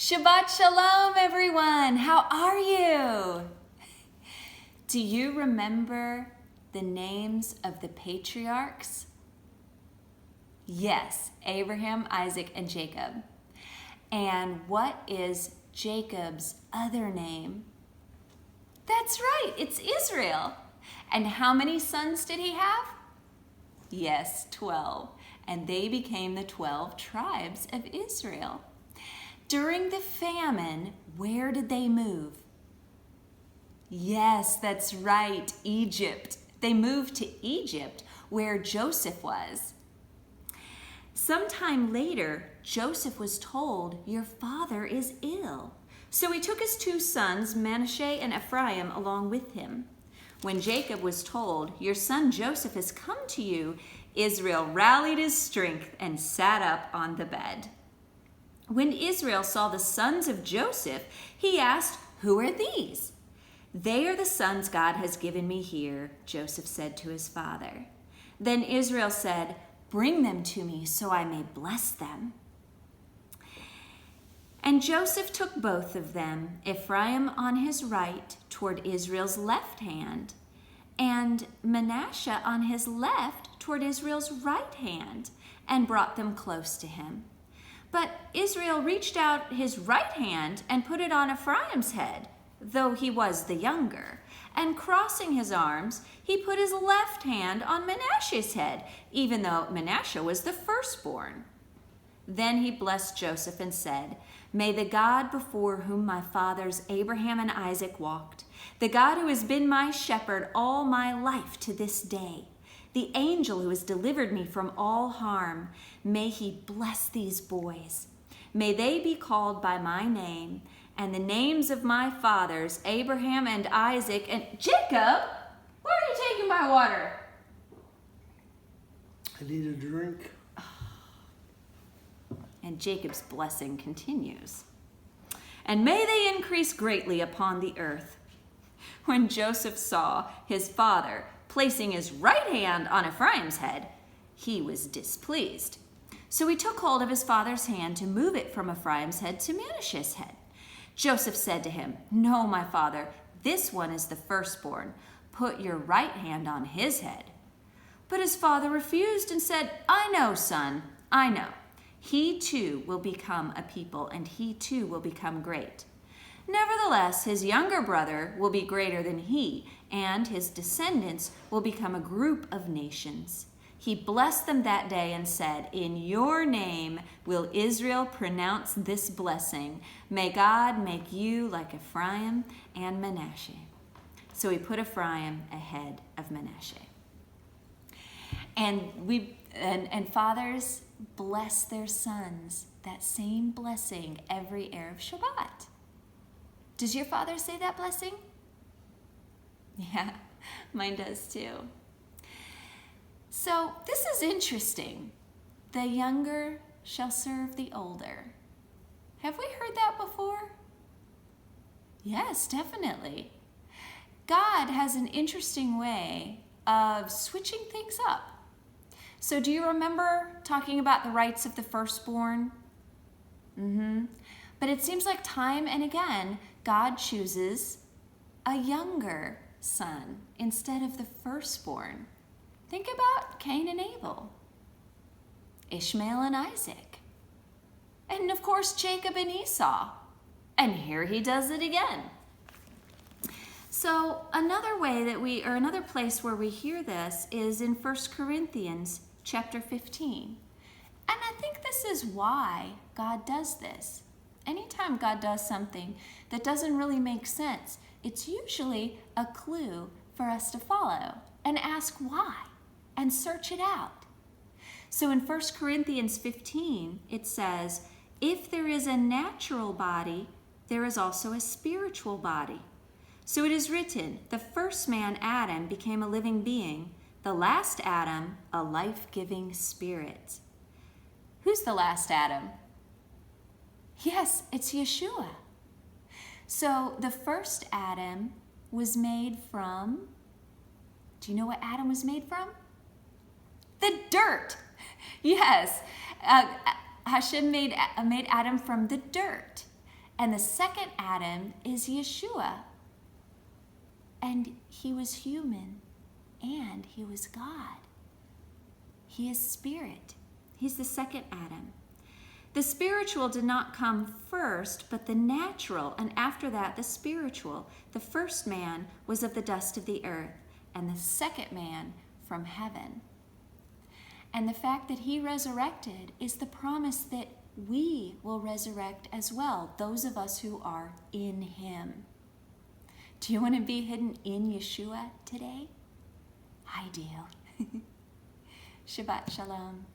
Shabbat Shalom, everyone. How are you? Do you remember the names of the patriarchs? Yes, Abraham, Isaac, and Jacob. And what is Jacob's other name? That's right, it's Israel. And how many sons did he have? Yes, 12. And they became the 12 tribes of Israel. During the famine, where did they move? Yes, that's right, Egypt. They moved to Egypt, where Joseph was. Sometime later, Joseph was told, "Your father is ill." So he took his two sons, Manasseh and Ephraim, along with him. When Jacob was told, "Your son Joseph has come to you," Israel rallied his strength and sat up on the bed. When Israel saw the sons of Joseph, he asked, "Who are these?" "They are the sons God has given me here," Joseph said to his father. Then Israel said, "Bring them to me so I may bless them." And Joseph took both of them, Ephraim on his right toward Israel's left hand, and Manasseh on his left toward Israel's right hand, and brought them close to him. But Israel reached out his right hand and put it on Ephraim's head, though he was the younger. And crossing his arms, he put his left hand on Manasseh's head, even though Manasseh was the firstborn. Then he blessed Joseph and said, "May the God before whom my fathers Abraham and Isaac walked, the God who has been my shepherd all my life to this day, the angel who has delivered me from all harm, may he bless these boys. May they be called by my name and the names of my fathers, Abraham and Isaac and Jacob." Where are you taking my water? I need a drink. And Jacob's blessing continues. "And may they increase greatly upon the earth." When Joseph saw his father placing his right hand on Ephraim's head, he was displeased. So he took hold of his father's hand to move it from Ephraim's head to Manasseh's head. Joseph said to him, "No, my father, this one is the firstborn. Put your right hand on his head." But his father refused and said, "I know, son, I know. He too will become a people, and he too will become great. Nevertheless, his younger brother will be greater than he, and his descendants will become a group of nations." He blessed them that day and said, "In your name will Israel pronounce this blessing. May God make you like Ephraim and Manasseh." So he put Ephraim ahead of Manasseh. And fathers bless their sons, that same blessing every Erev Shabbat. Does your father say that blessing? Yeah, mine does too. So this is interesting. The younger shall serve the older. Have we heard that before? Yes, definitely. God has an interesting way of switching things up. So do you remember talking about the rights of the firstborn? But it seems like time and again, God chooses a younger son instead of the firstborn. Think about Cain and Abel, Ishmael and Isaac, and of course Jacob and Esau. And here he does it again. So another place where we hear this is in 1 Corinthians chapter 15. And I think this is why God does this. Anytime God does something that doesn't really make sense, it's usually a clue for us to follow and ask why and search it out. So in 1 Corinthians 15, it says, "If there is a natural body, there is also a spiritual body. So it is written, the first man, Adam, became a living being, the last Adam, a life-giving spirit." Who's the last Adam? Yes, it's Yeshua. So the first Adam was made from, do you know what Adam was made from? The dirt. Yes, Hashem made Adam from the dirt. And the second Adam is Yeshua. And he was human and he was God. He is spirit. He's the second Adam. The spiritual did not come first, but the natural, and after that the spiritual. The first man was of the dust of the earth, and the second man from heaven. And the fact that he resurrected is the promise that we will resurrect as well, those of us who are in him. Do you want to be hidden in Yeshua today? I do. Shabbat Shalom.